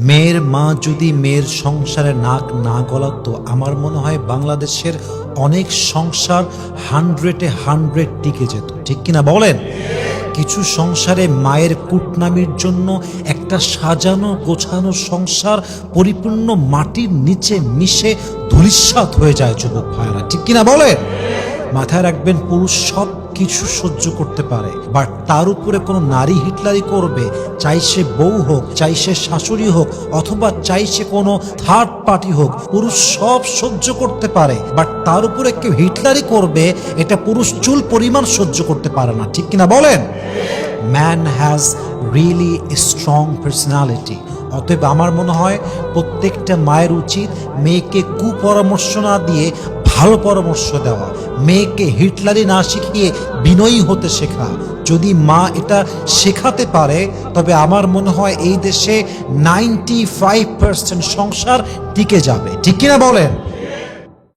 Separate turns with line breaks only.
মেয়ের মা যদি মেয়ের সংসারে নাক না গলাতো, আমার মনে হয় বাংলাদেশের অনেক সংসার 100-এ 100 টিকে যেত। ঠিক কিনা বলেন? কিছু সংসারে মায়ের কুটনামির জন্য একটা সাজানো গোছানো সংসার পরিপূর্ণ মাটির নিচে মিশে ধূলিসাৎ হয়ে যায় যুবক ভাইরা। ঠিক কিনা বলেন? মাথায় রাখবেন, পুরুষ সব কিছু সহ্য করতে পারে, বাট তার উপরে কোনো নারী হিটলারি করবে, চাই সে বউ হোক, চাই সে শাশুড়ি হোক, অথবা চাই সে কোনো থার্ড পার্টি হোক, পুরুষ সব সহ্য করতে পারে, বাট তার উপরে কেউ হিটলারি করবে, এটা পুরুষ চুল পরিমাণ সহ্য করতে পারে না। ঠিক কিনা বলেন? Man has really strong personality. অতএব আমার মনে হয় প্রত্যেকটা মায়ের উচিত মেয়েকে কুপরামর্শ না দিয়ে ভালো পরামর্শ দেওয়া, মেয়েকে হিটলারি না শিখিয়ে বিনয়ী হতে শেখা। যদি মা এটা শেখাতে পারে, তবে আমার মনে হয় এই দেশে 95% সংসার টিকে যাবে। ঠিক কিনা বলেন?